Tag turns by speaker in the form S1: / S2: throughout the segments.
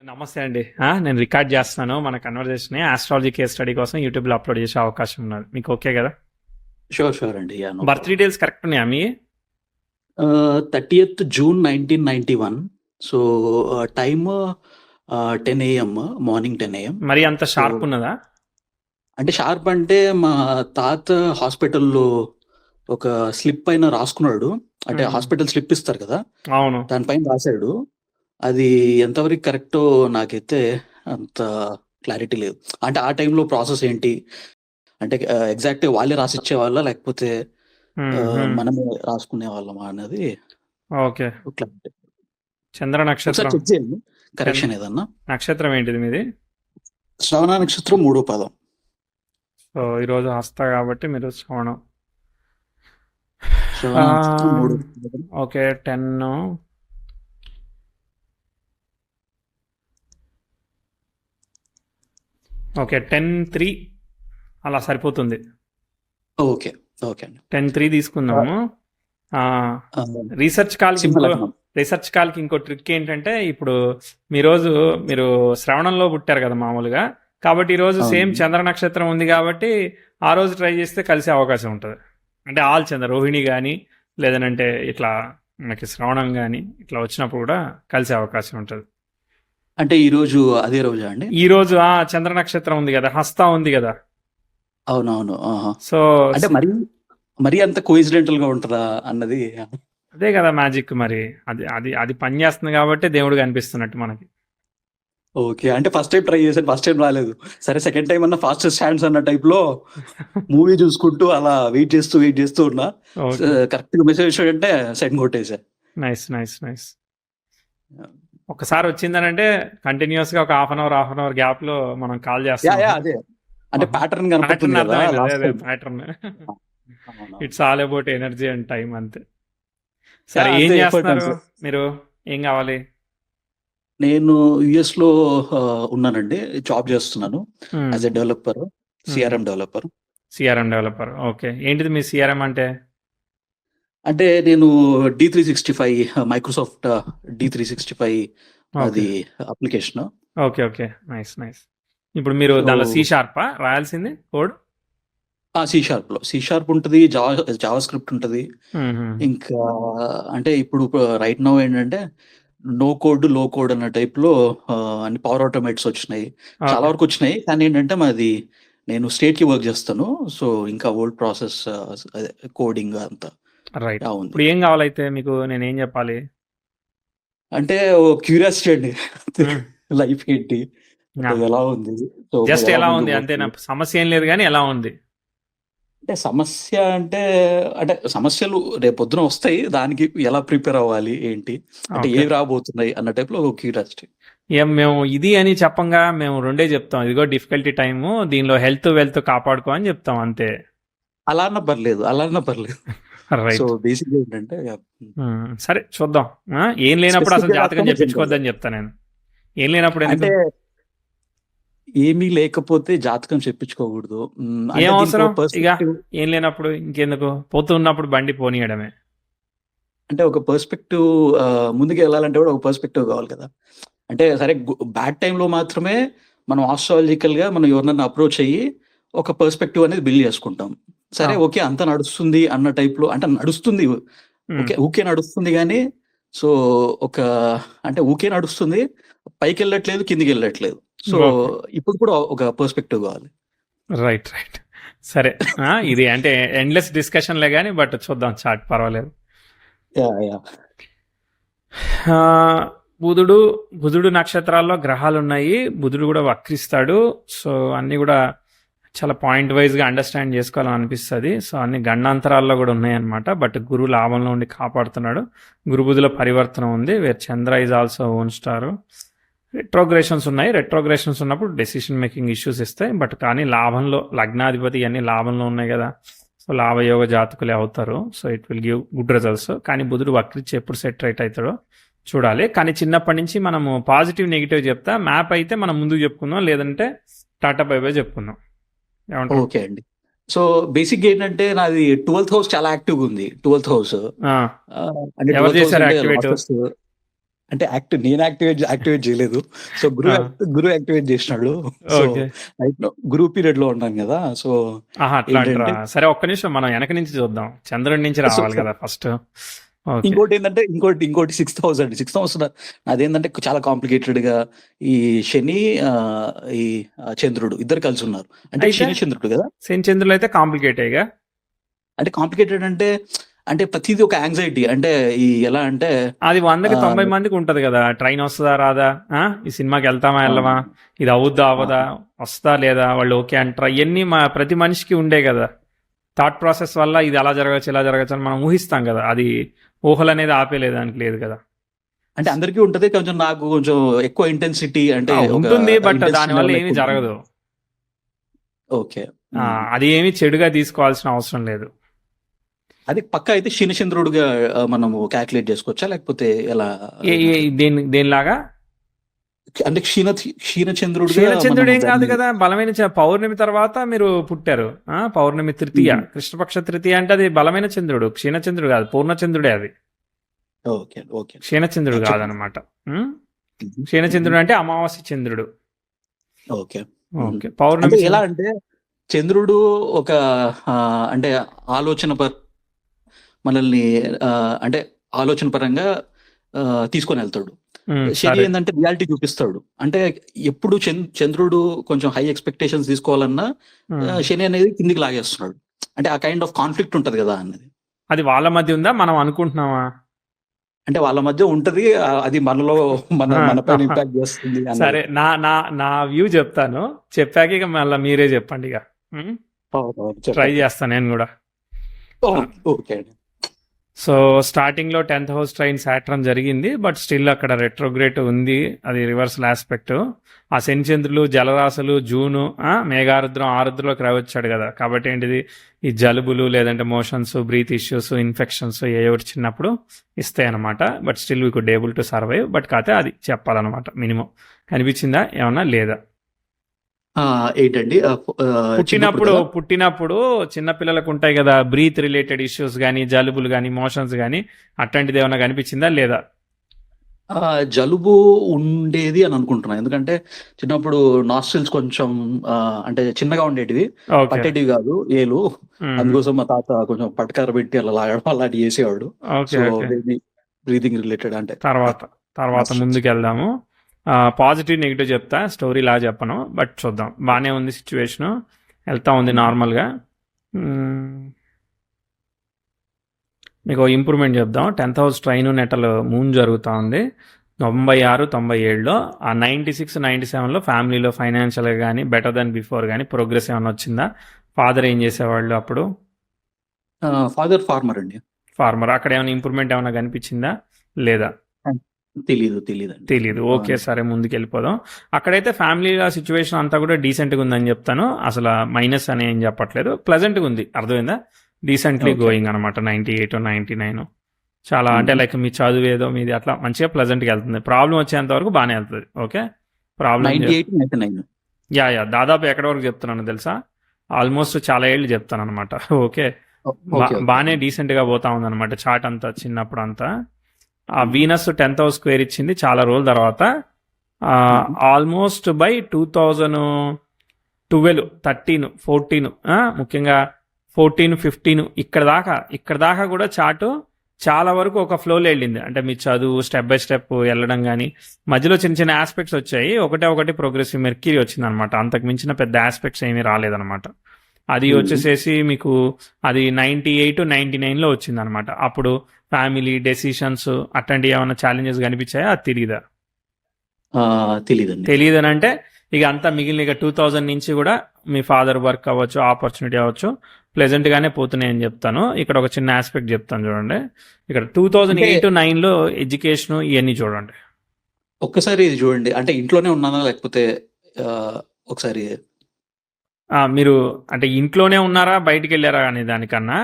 S1: నమస్తే అండి. నేను రికార్డ్ చేస్తున్నాను మన కన్వర్జేషన్ ఆస్ట్రాలజీ కేస్ స్టడీ కోసం యూట్యూబ్లో అప్లోడ్ చేసే అవకాశం ఉన్నది. మీకు ఓకే కదా?
S2: షూర్ అండి. No
S1: birth
S2: problem.
S1: Details correct ఉన్నాయా మీ?
S2: 30th June 1991. So time 10 AM, morning 10 AM.
S1: మరి అంత
S2: సో
S1: షార్ప్ ఉన్నదా?
S2: అంటే షార్ప్ అంటే మా తాత హాస్పిటల్లో ఒక స్లిప్ పైన రాసుకున్నాడు. అంటే హాస్పిటల్ స్లిప్ ఇస్తారు కదా,
S1: అవును.
S2: దానిపైన రాశాడు. అది ఎంతవరకు కరెక్టో నాకైతే అంత క్లారిటీ లేదు. అంటే ఆ టైంలో ప్రాసెస్ ఏంటి అంటే ఎగ్జాక్ట్ వాళ్ళే రాసిచ్చే వాళ్ళ లేకపోతే మనమే రాసుకునే వాళ్ళమా అన్నది
S1: ఓకే.
S2: క్లారిటీ.
S1: చంద్ర
S2: ఒకసారి
S1: నక్షత్రం.
S2: చెక్ చేయండి కరెక్షన్ ఏదన్నా.
S1: నక్షత్రం ఏంటిది మీది?
S2: శ్రవణ నక్షత్రం 3వ పాదం.
S1: సో ఈరోజు హస్త కాబట్టి మీరు శ్రవణం.
S2: శ్రవణ నక్షత్రం 3వ పాదం.
S1: ఓకే 10 ఓకే 10-3 అలా సరిపోతుంది.
S2: ఓకే అండి.
S1: 10-3 తీసుకుందాము. రీసెర్చ్ కాల్కి ఇంకో ట్రిక్ ఏంటంటే, ఇప్పుడు మీరు శ్రవణంలో పుట్టారు కదా మామూలుగా, కాబట్టి ఈరోజు సేమ్ చంద్ర నక్షత్రం ఉంది కాబట్టి ఆ రోజు ట్రై చేస్తే కలిసే అవకాశం ఉంటుంది. అంటే ఆల్ చంద్ర రోహిణి కానీ లేదనంటే ఇట్లా మనకి శ్రవణం కానీ ఇట్లా వచ్చినప్పుడు కూడా కలిసే అవకాశం ఉంటుంది.
S2: అంటే ఈ రోజు అదే రోజా అండి?
S1: ఈ రోజు చంద్ర నక్షత్రం ఉంది కదా, హస్త ఉంది కదా.
S2: అవునవును.
S1: సో
S2: అంటే మరి అంత కోఇన్సిడెంటల్ గా ఉంటుందా అన్నది.
S1: అదే కదా మ్యాజిక్. మరి అది పని చేస్తుంది కాబట్టి దేవుడు కనిపిస్తున్నట్టు మనకి.
S2: ఓకే. అంటే ఫస్ట్ టైం ట్రై చేశాను, ఫస్ట్ టైం రాలేదు. సరే సెకండ్ టైం అన్న ఫాస్టెస్ట్ హ్యాండ్స్ అన్న టైప్ లో మూవీ చూసుకుంటూ అలా వెయిట్ చేస్తూ ఉన్నా. కరెక్ట్ గా మెసేజ్ అంటే సెండ్ కొట్టేసా.
S1: నైస్. ఒకసారి వచ్చిందనంటే కంటిన్యూస్ గా ఒక హాఫ్ అన్ అవర్ గ్యాప్ లో మనం కాల్ చేస్తాం.
S2: అదే అంటే ప్యాటర్న్ కనపడుతుంది కదా.
S1: Pattern it's all about energy and time అంతే. సరే ఏం చేస్తున్నారు మీరు? ఏం కావాలి?
S2: నేను యుఎస్ లో ఉన్నానండి, జాబ్ చేస్తున్నాను as a developer, CRM developer. Okay. ఏంటిది మీ సిఆర్ఎం అంటే? అంటే నేను D365 మైక్రోసాఫ్ట్ D365 అది అప్లికేషన్.
S1: Okay nice. ఇప్పుడు మీరు దానిలో సి షార్పా రాయాల్సింది కోడ్?
S2: సి షార్ప్ ఉంటుంది, జావా స్క్రిప్ట్ ఉంటుంది. ఇంకా అంటే ఇప్పుడు రైట్ నౌ ఏంటంటే నో కోడ్ లో కోడ్ అన్న టైప్ లో అన్ని పవర్ ఆటోమేట్స్ వచ్చినాయి, చాలా వరకు వచ్చినాయి. కానీ ఏంటంటే మాది నేను స్టేట్ కి వర్క్ చేస్తాను, సో ఇంకా ఓల్డ్ ప్రాసెస్ కోడింగ్ అంతా.
S1: రైట్. ఇప్పుడు ఏం కావాలైతే మీకు నేనేం చెప్పాలి?
S2: అంటే క్యూరియాసిటీ అండి, లైఫ్ ఏంటి, ఎలా ఉంది,
S1: జస్ట్ ఎలా ఉంది అంతేనా? సమస్య ఏం లేదు కానీ ఎలా ఉంది
S2: అంటే సమస్య అంటే సమస్యలు రేపొద్దున వస్తాయి, దానికి ఎలా ప్రిపేర్ అవ్వాలి ఏంటి అంటే ఏవి రాబోతున్నాయి అన్న టైప్ లో క్యూరియాసిటీ.
S1: మేము ఇది అని చెప్పంగా మేము రెండే చెప్తాం, ఇదిగో డిఫికల్టీ టైము, దీనిలో హెల్త్ వెల్త్ కాపాడుకో అని చెప్తాం అంతే.
S2: అలా అన్న పర్లేదు.
S1: రైట్.
S2: సో బేసిక్ ఏంటంటే
S1: సరే చూద్దాం. ఏం లేనప్పుడు అసలు జాతకం చెప్పించుకోవద్దని చెప్తా నేను. ఏం లేనప్పుడు
S2: అంటే ఏమీ లేకపోతే జాతకం చెప్పించుకోకూడదు.
S1: ఏం అవసరం ఇక ఏం లేనప్పుడు ఇంకెందుకు, పోతున్నప్పుడు బండి పోనీయడమే.
S2: అంటే ఒక పర్స్పెక్టివ్, ముందుకు వెళ్ళాలంటే కూడా ఒక పర్స్పెక్టివ్ కావాలి కదా. అంటే సరే బ్యాడ్ టైంలో మాత్రమే మనం ఆస్ట్రాలజికల్ గా మనం ఎవరినైనా అప్రోచ్ అయ్యి ఒక పర్స్పెక్టివ్ అనేది బిల్డ్ చేసుకుంటాం. సరే ఓకే అంత నడుస్తుంది అన్న టైప్ లో, అంటే నడుస్తుంది ఊకే నడుస్తుంది కానీ, సో అంటే ఊకే నడుస్తుంది, పైకి వెళ్ళట్లేదు కిందికి వెళ్ళట్లేదు. సో ఇప్పుడు కూడా ఒక పర్స్పెక్టివ్ కావాలి.
S1: రైట్. సరే ఇది అంటే ఎండ్లెస్ డిస్కషన్లే కానీ, బట్ చూద్దాం చాట్ పర్వాలేదు. బుధుడు నక్షత్రాల్లో గ్రహాలు ఉన్నాయి, బుధుడు కూడా వక్రిస్తాడు. సో అన్ని కూడా చాలా పాయింట్ వైజ్గా అండర్స్టాండ్ చేసుకోవాలని అనిపిస్తుంది. సో అన్ని గండాంతరాల్లో కూడా ఉన్నాయన్నమాట. బట్ గురువు లాభంలో ఉండి కాపాడుతున్నాడు. గురు బుధుల పరివర్తన ఉంది, where Chandra is also own star. Retrogressions ఉన్నప్పుడు డెసిషన్ మేకింగ్ ఇష్యూస్ ఇస్తాయి, బట్ కానీ లాభంలో లగ్నాధిపతి అన్ని లాభంలో ఉన్నాయి కదా, సో లాభయోగ జాతకులే అవుతారు. So it will give good results. కానీ బుధుడు వక్రించి ఎప్పుడు సెట్ రైట్ అవుతాడో చూడాలి. కానీ చిన్నప్పటి నుంచి మనము పాజిటివ్ నెగిటివ్ చెప్తా, మ్యాప్ అయితే మనం ముందుకు చెప్పుకుందాం, లేదంటే టాటా బై బై చెప్పుకుందాం.
S2: ఓకే అండి. సో బేసిక్ ఏంటంటే నాది 12th హౌస్ చాలా యాక్టివ్ ఉంది. 12th హౌస్ అంటే నేను యాక్టివేట్ చేయలేదు. సో
S1: ఆ,
S2: గురువు యాక్టివేట్ చేసినాడు. So
S1: okay.
S2: గురువు పీరియడ్ లో ఉన్నాను కదా. సో
S1: ఆహా, అట్లా అంటారా?
S2: ఏంటంటే
S1: సరే, ఒక్క నిమిషం మనం వెనక నుంచి చూద్దాం. చంద్రుడి నుంచి
S2: సో
S1: రావాలి కదా ఫస్ట్. ఓకే.
S2: ఇంకోటి ఏంటంటే ఇంకోటి 6th house అదేంటంటే చాలా కాంప్లికేటెడ్ గా ఈ శని ఈ చంద్రుడు ఇద్దరు కలిసి ఉన్నారు. అంటే
S1: అయితే
S2: శని చంద్రుడు కదా.
S1: శని చంద్రులు అయితే కాంప్లికేట్ అయ్యగా.
S2: అంటే కాంప్లికేటెడ్ అంటే ప్రతిదీ ఒక యాంగ్జైటీ. అంటే ఈ ఎలా అంటే
S1: అది 100కి
S2: ఆ,
S1: 90 మందికి ఉంటది కదా. ట్రైన్ వస్తుందా రాదా, ఈ సినిమాకి వెళ్తామా
S2: ఆ,
S1: వెళ్ళవా, ఇది అవుద్దా
S2: ఆ,
S1: అవదా, వస్తా లేదా, వాళ్ళు ఓకే అంటారా, ఇవన్నీ ప్రతి మనిషికి ఉండే కదా. థాట్ ప్రాసెస్ వల్ల ఇది అలా జరగచ్చు ఇలా జరగచ్చు అని మనం ఊహిస్తాం కదా. అది ఊహలు అనేది ఆపేలేదానికి లేదు కదా.
S2: అంటే అందరికీ ఉంటది. కొంచెం నాకు కొంచెం ఎక్కువ ఇంటెన్సిటీ, అంటే ఒక
S1: ఉంటుంది, బట్
S2: ఇంటెన్సిటీ
S1: దానివల్ల
S2: లెవెల్
S1: ఏమీ
S2: ఎక్కువ ఉంటుంది.
S1: జరగదు.
S2: ఓకే.
S1: అది ఏమీ చెడుగా తీసుకోవాల్సిన అవసరం లేదు.
S2: అది పక్క అయితే శనిచంద్రుడుగా మనము క్యాల్కులేట్ చేసుకోవచ్చా, లేకపోతే ఎలా ఏమంటారు?
S1: దేనిలాగా?
S2: అంటే క్షీణచంద్రుడుగా
S1: క్షీణచంద్రుడు
S2: మనము
S1: ఏం కాదు
S2: దాన్ని.
S1: కదా. బలమైన పౌర్ణమి తర్వాత మీరు పుట్టారు. పౌర్ణమి తృతీయ,
S2: మ్మ్.
S1: కృష్ణపక్ష తృతీయ అంటే అది బలమైన చంద్రుడు. క్షీణచంద్రుడు కాదు, పూర్ణచంద్రుడే అది.
S2: ఓకే ఓకే
S1: క్షీణచంద్రుడు
S2: చెప్పండి.
S1: కాదనమాట.
S2: మ్మ్.
S1: క్షీణచంద్రుడు అంటే అమావాస్య చంద్రుడు.
S2: ఓకే. మ్మ్.
S1: ఓకే.
S2: అంటే
S1: పౌర్ణమి
S2: ఎలా అంటే చంద్రుడు ఒక అంటే ఆలోచన మనల్ని అంటే ఆలోచన పరంగా తీసుకొని వెళ్తాడు. శని
S1: సరే.
S2: ఏంటంటే రియాలిటీ చూపిస్తాడు. అంటే ఎప్పుడు చంద్రుడు కొంచెం హై ఎక్స్పెక్టేషన్స్ తీసుకోవాలన్నా
S1: ఉమ్.
S2: శని అనేది కిందికి లాగేస్తున్నాడు. అంటే ఆ కైండ్ ఆఫ్ కాన్ఫ్లిక్ట్ ఉంటది కదా అన్నది.
S1: అది వాళ్ళ మధ్య ఉందా, మనం అనుకుంటున్నామా?
S2: అంటే వాళ్ళ మధ్య ఉంటది. అది మనలో మన పైన ఇంపాక్ట్ చేస్తుంది అన్నది.
S1: సరే, నా నా నా వ్యూ చెప్తాను. చెప్పాక ఇక మళ్ళీ మీరే చెప్పండి ఇక. ట్రై
S2: చెప్పండి.
S1: చేస్తాను నేను కూడా.
S2: ఓకే అండి.
S1: సో స్టార్టింగ్ లో 10th హౌస్ ట్రైన్ సాటర్న్ జరిగింది, బట్ స్టిల్ అక్కడ రెట్రోగ్రేట్ ఉంది. అది రివర్సల్ ఆస్పెక్ట్. ఆ శనిచంద్రులు, జలరాశులు, జూను, మేఘారుద్రం, ఆరుద్రలోకి రావచ్చాడు కదా. కాబట్టి ఏంటిది, ఈ జలుబులు లేదంటే మోషన్స్, బ్రీత్ ఇష్యూస్, ఇన్ఫెక్షన్స్ ఏ ఒకటి చిన్నప్పుడు ఇస్తాయి అనమాట. But still we could able to survive. But కాకపోతే అది చెప్పాలన్నమాట మినిమం. కనిపించిందా ఏమన్నా లేదా?
S2: ఏంటండి
S1: పుట్టినప్పుడు చిన్నపిల్లలకు ఉంటాయి కదా బ్రీత్ రిలేటెడ్ ఇష్యూస్ కానీ, జలుబులు కానీ, మోషన్స్ కానీ, అట్లాంటిది ఏమన్నా కనిపించిందా లేదా?
S2: జలుబు ఉండేది అని అనుకుంటున్నాను. ఎందుకంటే చిన్నప్పుడు నాస్ట్రిల్స్ కొంచెం అంటే చిన్నగా ఉండేటివి,
S1: ఓకే.
S2: పట్టేటివి కాదు ఏలు. అందుకోసం మా తాత కొంచెం పటకార పెట్టి అలా లాగడం అలాంటివి చేసేవాడు.
S1: Okay.
S2: So
S1: okay.
S2: Breathing related అంటే
S1: తర్వాత
S2: nostrils.
S1: ముందుకు వెళ్దాము. పాజిటివ్ నెగిటివ్ చెప్తా, స్టోరీ లా చెప్పను. బట్ చూద్దాం. బాగానే ఉంది సిచ్యువేషన్, వెళ్తా ఉంది నార్మల్గా. మీకు ఇంప్రూవ్మెంట్ చెప్దాం. 10th house train natal moon జరుగుతూ ఉంది 96, 97లో. ఆ 96, 97లో ఫ్యామిలీలో ఫైనాన్షియల్గా కానీ బెటర్ దెన్ బిఫోర్ కానీ ప్రోగ్రెస్ ఏమైనా వచ్చిందా? ఫాదర్ ఏం చేసేవాళ్ళు అప్పుడు?
S2: ఫాదర్ ఫార్మర్ అండి.
S1: ఫార్మర్. అక్కడ ఏమైనా ఇంప్రూవ్మెంట్ ఏమైనా కనిపించిందా లేదా? తెలీదు. ఓకే, సరే ముందుకు వెళ్ళిపోదాం. అక్కడైతే ఫ్యామిలీ సిచ్యువేషన్ అంతా కూడా డీసెంట్గా ఉందని చెప్తాను. అసలు మైనస్ అని ఏం చెప్పట్లేదు, ప్లెజెంట్గా ఉంది. అర్థమైందా? Decently
S2: Okay.
S1: గోయింగ్ అనమాట. 98, 99 చాలా అంటే లైక్ మీ చదువు ఏదో మీది అట్లా మంచిగా ప్లెజెంట్గా వెళ్తుంది. ప్రాబ్లం వచ్చేంత వరకు బాగానే వెళ్తుంది. ఓకే. ప్రాబ్లం
S2: 98, 99.
S1: యా దాదాపు ఎక్కడి వరకు చెప్తున్నాను తెలుసా? ఆల్మోస్ట్ చాలా ఏళ్ళు చెప్తాను అనమాట. ఓకే.
S2: Okay.
S1: బాగానే డీసెంట్గా పోతా ఉందన్నమాట చార్ట్ అంతా. చిన్నప్పుడు అంతా ఆ వీనస్ 10th హౌస్ స్క్వేర్ ఇచ్చింది చాలా రోజుల తర్వాత. ఆల్మోస్ట్ బై 2012, 13, 14, ముఖ్యంగా 14, 15 ఇక్కడ దాకా కూడా చార్టు చాలా వరకు ఒక ఫ్లోలో వెళ్ళింది. అంటే మీ చదువు స్టెప్ బై స్టెప్ వెళ్ళడం కానీ, మధ్యలో చిన్న చిన్న ఆస్పెక్ట్స్ వచ్చాయి. ఒకటి ప్రోగ్రెసివ్ మెర్క్యూరీ వచ్చింది అనమాట. అంతకు మించిన పెద్ద ఆస్పెక్ట్స్ ఏమీ రాలేదన్నమాట. అది వచ్చేసేసి మీకు అది 98, 99లో వచ్చింది అనమాట. అప్పుడు ఫ్యామిలీ డెసిషన్స్ అట్లాంటివి ఏమైనా ఛాలెంజెస్ కనిపించాయా? అది తెలియదా? తెలియదని అంటే ఇక అంతా మిగిలిన ఇక 2000 నుంచి కూడా మీ ఫాదర్ వర్క్ అవ్వచ్చు, ఆపర్చునిటీ అవ్వచ్చు, ప్లెజెంట్ గానే పోతున్నాయని చెప్తాను. ఇక్కడ ఒక చిన్న ఆస్పెక్ట్ చెప్తాను చూడండి. ఇక్కడ 2008, 9లో ఎడ్యుకేషన్ ఇవన్నీ చూడండి.
S2: ఒక్కసారి ఇది చూడండి. అంటే ఇంట్లోనే ఉన్నానా లేకపోతే ఒకసారి
S1: మీరు అంటే ఇంట్లోనే ఉన్నారా బయటికి వెళ్ళారా అనే దానికన్నా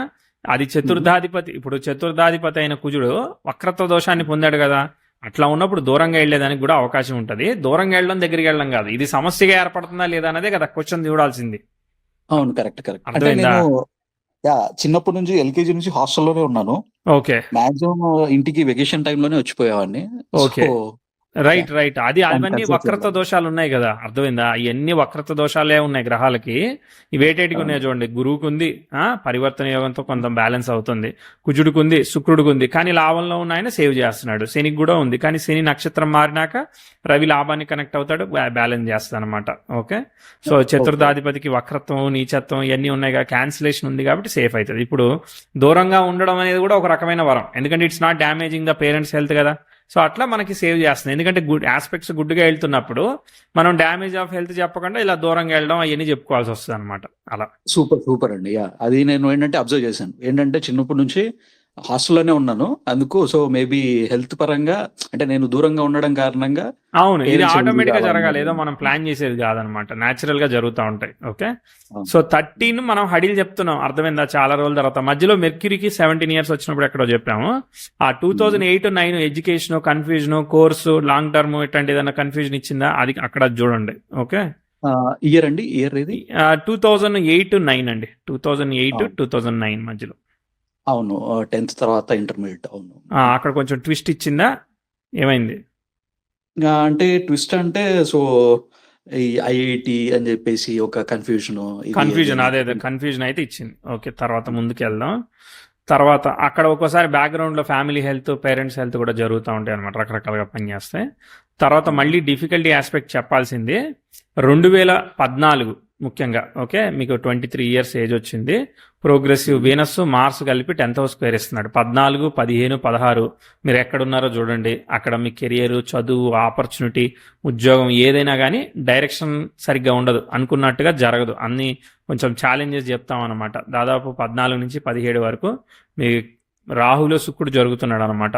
S1: అది చతుర్థాధిపతి. ఇప్పుడు చతుర్థాధిపతి అయిన కుజుడు వక్రత్వ దోషాన్ని పొందాడు కదా. అట్లా ఉన్నప్పుడు దూరంగా వెళ్ళేదానికి కూడా అవకాశం ఉంటుంది. దూరంగా వెళ్ళడం, దగ్గరికి వెళ్ళడం కాదు. ఇది సమస్యగా ఏర్పడుతుందా లేదా అనేదే కదా క్వశ్చన్ చూడాల్సింది.
S2: అవును, కరెక్ట్. అంటే
S1: అర్థమైందా?
S2: నేను చిన్నప్పటి నుంచి ఎల్కేజీ నుంచి హాస్టల్లోనే ఉన్నాను.
S1: ఓకే.
S2: మాక్సిమం ఇంటికి వెకేషన్ టైంలోనే వచ్చిపోయేవాడిని.
S1: ఓకే.
S2: So
S1: right. రైట్. అది
S2: దాన్ని
S1: అవన్నీ
S2: కన్సిడర్
S1: వక్రత
S2: చేయాలి.
S1: దోషాలు ఉన్నాయి కదా! అర్థమైందా? ఇయన్నీ వక్రత దోషాలే ఉన్నాయి గ్రహాలకి. ఇవేటేటికి
S2: అవును.
S1: ఉన్నాయి చూడండి. గురువుకుంది పరివర్తన యోగంతో కొంత బ్యాలెన్స్ అవుతుంది. కుజుడికుంది, శుక్రుడికుంది. కానీ లాభంలో ఉన్న ఆయన సేవ్ చేస్తున్నాడు. శనికి కూడా ఉంది. కానీ శని నక్షత్రం మారినాక రవి లాభాన్ని కనెక్ట్ అవుతాడు. బ్యాలెన్స్ చేస్తాడు అనమాట. ఓకే. So
S2: okay.
S1: చతుర్థాధిపతికి వక్రత్వం, నీచత్వం ఇవన్నీ ఉన్నాయి కదా, క్యాన్సిలేషన్ ఉంది కాబట్టి సేఫ్ అవుతుంది. ఇప్పుడు దూరంగా ఉండడం అనేది కూడా ఒక రకమైన వరం. ఎందుకంటే it's not damaging the parents health కదా. సో అట్లా మనకి సేవ్ చేస్తుంది. ఎందుకంటే గుడ్ ఆస్పెక్ట్స్ గుడ్గా వెళ్తున్నప్పుడు మనం డ్యామేజ్ ఆఫ్ హెల్త్ చెప్పకుండా ఇలా దూరంగా వెళ్ళడం అవన్నీ చెప్పుకోవాల్సి వస్తుంది అనమాట. అలా.
S2: సూపర్ అండి. అది నేను ఏంటంటే అబ్జర్వ్ చేశాను. ఏంటంటే చిన్నప్పటి నుంచి హాస్టల్లోనే ఉన్నాను. అందుకు సో మేబీ హెల్త్ పరంగా అంటే నేను దూరంగా ఉండడం కారణంగా
S1: అవును, ఇది
S2: పేరెంట్స్
S1: ఆటోమేటిక్ గా జరగాలి.
S2: కావాలన్నారు.
S1: ఏదో మనం ప్లాన్ చేసేది కాదనమాట. న్యాచురల్ గా జరుగుతూ ఉంటాయి. ఓకే.
S2: అవును.
S1: సో 13 మనం హడిల్ చెప్తున్నాం, అర్థమైందా? చాలా రోజుల తర్వాత మధ్యలో మెర్క్యూరీకి 17 ఇయర్స్ వచ్చినప్పుడు ఎక్కడో చెప్పాము. ఆ 2008-9 education confusion, course, long term ఇట్లాంటి ఏదైనా కన్ఫ్యూజన్ ఇచ్చిందా? అది అక్కడ చూడండి. ఓకే.
S2: ఇయర్ అండి, ఇయర్ ఇది
S1: 2008-9 అండి. 2008
S2: అవును.
S1: 2009 మధ్యలో.
S2: అవును. 10th తర్వాత ఇంటర్మీడియట్. అవును.
S1: అక్కడ కొంచెం ట్విస్ట్ ఇచ్చిందా? ఏమైంది?
S2: అంటే ట్విస్ట్ అంటే సో ఈ ఐఐటి అని చెప్పేసి ఒక కన్ఫ్యూజన్
S1: కన్ఫ్యూజన్, అదే కన్ఫ్యూజన్ అయితే ఇచ్చింది. ఓకే. తర్వాత ముందుకు వెళ్దాం. తర్వాత అక్కడ ఒక్కోసారి బ్యాక్గ్రౌండ్లో ఫ్యామిలీ హెల్త్, పేరెంట్స్ హెల్త్ కూడా జరుగుతూ ఉంటాయి అనమాట. రకరకాలుగా పనిచేస్తాయి. తర్వాత మళ్ళీ డిఫికల్టీ ఆస్పెక్ట్ చెప్పాల్సింది 2014 ముఖ్యంగా. ఓకే. మీకు 23 ఇయర్స్ ఏజ్ వచ్చింది. ప్రోగ్రెసివ్ వీనస్, మార్స్ కలిపి 10th హౌస్ స్క్వేర్ ఇస్తున్నాడు. 14, 15, 16 మీరు ఎక్కడున్నారో చూడండి. అక్కడ మీ కెరియర్, చదువు, ఆపర్చునిటీ, ఉద్యోగం ఏదైనా కానీ డైరెక్షన్ సరిగ్గా ఉండదు, అనుకున్నట్టుగా జరగదు. అన్ని కొంచెం ఛాలెంజెస్ చెప్తాం అనమాట. దాదాపు 14 నుంచి 17 వరకు మీ రాహులో శుక్రుడు జరుగుతున్నాడు అనమాట.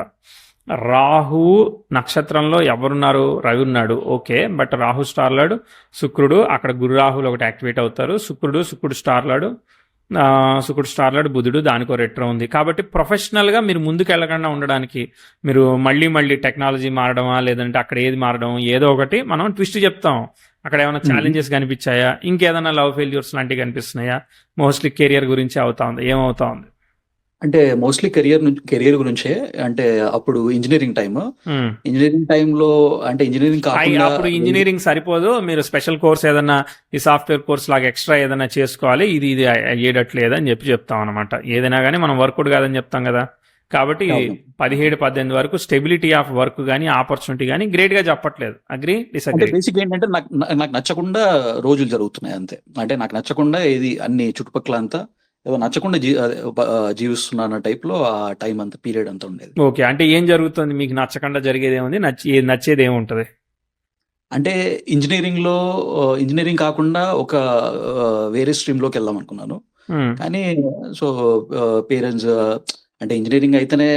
S1: రాహు నక్షత్రంలో ఎవరున్నారు? రవి ఉన్నాడు. ఓకే. బట్ రాహు స్టార్లాడు, శుక్రుడు అక్కడ గురు రాహులు ఒకటి యాక్టివేట్ అవుతారు. శుక్రుడు స్టార్లాడు, శుక్రుడు స్టార్లాడు, బుధుడు దానికో రెట్రో ఉంది. కాబట్టి ప్రొఫెషనల్గా మీరు ముందుకు వెళ్ళకుండా ఉండడానికి మీరు మళ్ళీ టెక్నాలజీ మారడమా, లేదంటే అక్కడ ఏది మారడం, ఏదో ఒకటి మనం ట్విస్ట్ చెప్తాం. అక్కడ ఏమైనా ఛాలెంజెస్ కనిపించాయా, ఇంకేదైనా లవ్ ఫెయిల్యూర్స్ లాంటివి కనిపిస్తున్నాయా, మోస్ట్లీ కెరియర్ గురించి ఏమవుతా ఉంది?
S2: అంటే మోస్ట్లీ కెరియర్ గురించే. అంటే అప్పుడు ఇంజనీరింగ్ టైంలో అంటే ఇంజనీరింగ్ కాకుండా
S1: అప్పుడు ఇంజనీరింగ్ సరిపోదు, మీరు స్పెషల్ కోర్స్ ఏదన్నా ఈ సాఫ్ట్వేర్ కోర్స్ లాగా ఎక్స్ట్రా ఏదైనా చేసుకోవాలి, ఇది అయ్యేటట్లేదని చెప్తాం అనమాట. ఏదైనా కానీ మనం వర్కౌట్ కాదని చెప్తాం కదా. కాబట్టి 17-18 వరకు స్టెబిలిటీ ఆఫ్ వర్క్ కానీ, ఆపర్చునిటీ కానీ గ్రేట్ గా చెప్పట్లేదు. Agree, disagree?
S2: బేసిక్ ఏంటంటే నాకు నచ్చకుండా రోజులు జరుగుతున్నాయి అంతే. అంటే నాకు నచ్చకుండా ఇది అన్ని చుట్టుపక్కల అంతా ఏదో నచ్చకుండా జీవిస్తున్నా అన్న టైప్ లో ఆ టైం అంతా పీరియడ్ అంతా ఉండేది.
S1: ఓకే. అంటే ఏం జరుగుతుంది? మీకు నచ్చకుండా జరిగేది ఏముంది, నచ్చేది ఏముంటది?
S2: అంటే ఇంజనీరింగ్ కాకుండా ఒక వేరే స్ట్రీమ్ లోకి వెళ్దాం అనుకున్నాను. కానీ సో పేరెంట్స్ అంటే ఇంజనీరింగ్ అయితేనే